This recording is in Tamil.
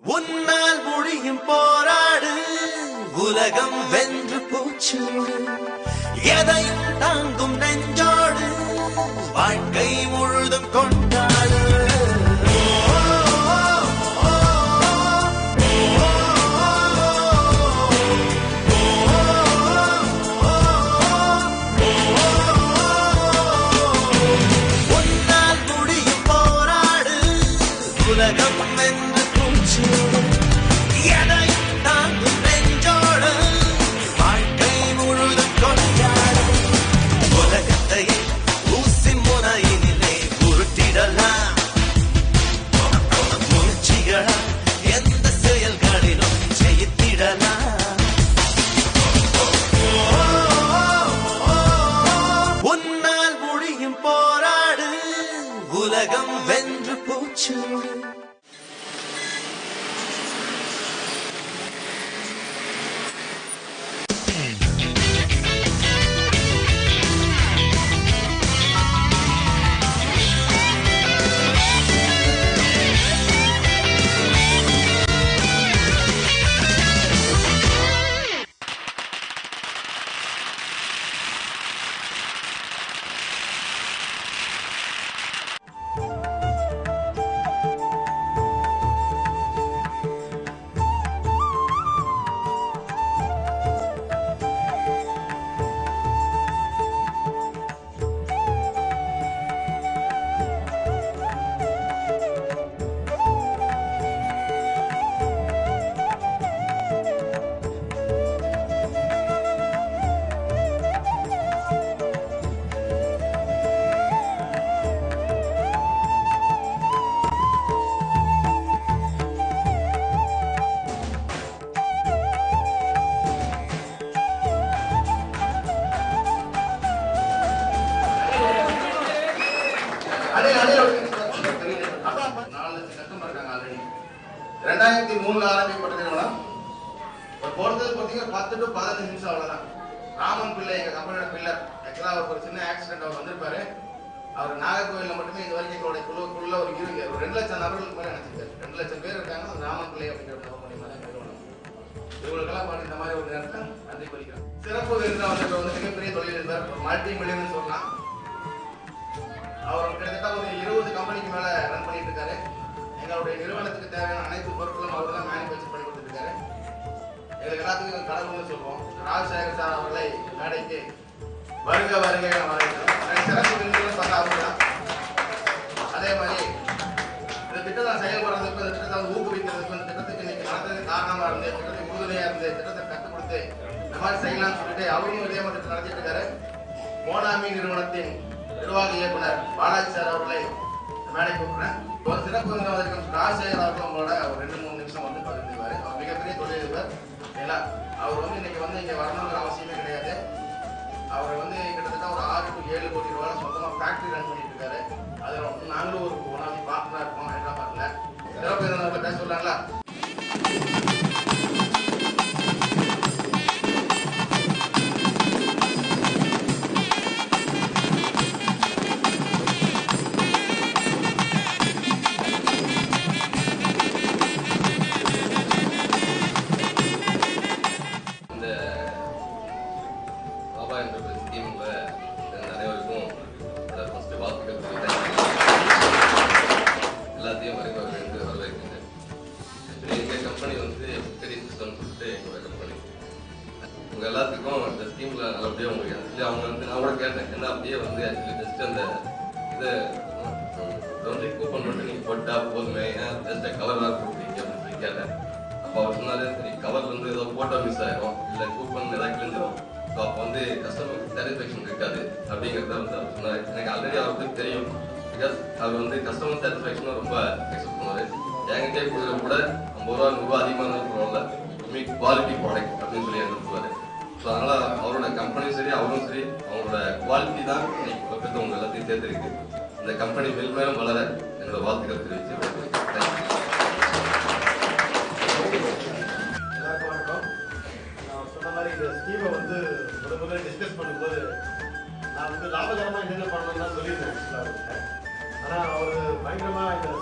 உன்னால் முடியும் போராடு, உலகம் வென்று பூச்சூடு, எதையும் தாங்கும் நெஞ்சோடு, வாழ்க்கை முழுதும் கொண்டாடு. உன்னால் முடியும் போராடு, உலகம் வென்று பூச்சூடு, எதையும் தாங்கும் நெஞ்சோடு, வாழ்க்கை முழுதும் கொண்டாடு. உலகத்தை ஊசி முனையினிலே உருட்டிடலாம், முயற்சிகளா எந்த செயல்களிலும் ஜெயித்திடலாம். உன்னால் முடியும் போராடு, உலகம் வென்று பூச்சூடு. ஆரம்பிக்கப்பட்ட நிறுவனம் போறது பார்த்தீங்கன்னா 10 to 15 நிமிஷம் அவ்வளவுதான். ராமன் பிள்ளை எங்க கம்பெனியோட பில்லர் ஆக்சுவலா அவருக்கு ஒரு சின்ன ஆக்சிடென்ட் அவர் வந்திருப்பாரு. அவர் நாகர்கோவில்ல மட்டுமே இது வரைக்கும் எங்களுடைய குழுக்குள்ள ஒரு 2 லட்சம் நபர்களுக்கு மேல நினைச்சிருக்காரு. 2 லட்சம் பேர் இருக்காங்க. அந்த ராமன் பிள்ளை அப்படிங்கிற கம்பெனி மேல நிறுவனம் இவங்களுக்கெல்லாம் பண்ணி இந்த மாதிரி ஒரு நேரத்தில் நன்றி குறிக்கிறோம். சிறப்பு விருந்தினர் வந்து மிகப்பெரிய தொழிலதிபர், மல்டி மில்லியன் சொல்லலாம். அவர் கிட்டத்தட்ட ஒரு 20 கம்பெனிக்கு மேல ரன் பண்ணிட்டு இருக்காரு. எங்களுடைய நிறுவனத்துக்கு தேவையான அனைத்து பொருட்களும் அவர் தான் மேனுஃபேக்சர் பண்ணி கொடுத்துருக்காரு. எங்களுக்கு எல்லாத்துக்கும் கடவுள்னு சொல்லுவோம். ராஜசேகர் சார் அவர்களை மேடைக்கு வருக வருக சிறப்பு விருதுகள் பார்த்தா அவங்க தான். அதே மாதிரி இந்த திட்டத்தை செயல்படுறதுக்கு, இந்த திட்டத்தை ஊக்குவிக்கிறதுக்கு, இந்த திட்டத்துக்கு இன்னைக்கு நடத்துறதுக்கு காரணமா இருந்து, திட்டத்துக்கு உறுதுணையா இருந்து, திட்டத்தை கற்றுக் கொடுத்து இந்த மாதிரி செய்யலாம்னு சொல்லிட்டு அவரும் இதே மாதிரி நடத்திட்டு இருக்காரு. மோனாமி நிறுவனத்தின் நிர்வாக இயக்குனர் பாலாஜி சார் அவர்களை மேடை கூப்பிடுறேன். ஒரு சிறப்பு விருந்தினர் ராஜசேகர் அவர்கள் உங்களோட ஒரு 2-3 நிமிஷம் வந்து பகிர்ந்துவாரு. அவர் மிகப்பெரிய தொழிலதிபர். அவர் வந்து இன்னைக்கு வந்து இங்க வரணுங்கிற அவசியமே கிடையாது. அவர் வந்து கிட்டத்தட்ட ஒரு 6 to 7 கோடி ரூபாய் சொந்தமா ஃபேக்டரி ரன் பண்ணிட்டு இருக்காரு. அதுல நாங்களும் ஒரு ஒன்னாமி பார்ட்னரா இருக்கோம் ஹைதராபாத்ல. சிறப்பு விருந்தினர்களை பேச சொல்றாங்களா? உங்க எல்லாத்துக்கும் இந்த ஸ்கீம்ல நல்லபடியா உங்களுக்கு ஆக்சுவலி அவங்க வந்து நான் கூட கேட்டேன் என்ன அப்படியே வந்து ஆக்சுவலி ஜஸ்ட் அந்த இதை வந்து கூப்பன் மட்டும் நீங்க போட்டா போதுமே, ஏன் ஜஸ்ட் கவர் தான் கொடுக்குறீங்க அப்படின்னு சொல்லி கேட்டேன். அப்போ அவர் சொன்னாரு சரி கவர்ல வந்து ஏதோ போட்டோ மிஸ் ஆயிரும் இல்லை கூப்பன் ஏதாவது கிழிஞ்சிடும், ஸோ அப்போ வந்து கஸ்டமருக்கு சாட்டிஸ்ஃபேக்ஷன் இருக்காது அப்படிங்கிறத வந்து அவர் சொன்னார். எனக்கு ஆல்ரெடி அவருக்கு தெரியும். பிகாஸ் அவர் வந்து கஸ்டமர் சாட்டிஸ்ஃபேக்ஷனும் ரொம்ப எக்ஸ்பெக்ட் பண்ணுவார். என்கிட்டே கொடுக்குற கூட 50 ரூபா 100 ரூபா அதிகமாக இருந்தாலும் பரவாயில்ல, குவாலிட்டி ப்ராடக்ட் அப்படின்னு சொல்லி அனுப்புவார். ஸோ அதனால் அவரோட கம்பெனியும் சரி அவரும் சரி அவங்களோட குவாலிட்டி தான் இன்னைக்கு உலகத்தை உங்கள் எல்லாத்தையும் சேர்த்துருக்கு. இந்த கம்பெனி மேலும் வளர என்னோட வாழ்த்துக்கள் தெரிவித்து எல்லாருக்கும் வணக்கம். நான் சொன்ன மாதிரி இந்த ஸ்கீமை வந்து முதல்ல டிஸ்கஸ் பண்ணும்போது நான் வந்து லாபகரமாக என்னென்ன பண்ணணும்னு தான் சொல்லியிருந்தேன். ஆனால் அவர் பயங்கரமாக இந்த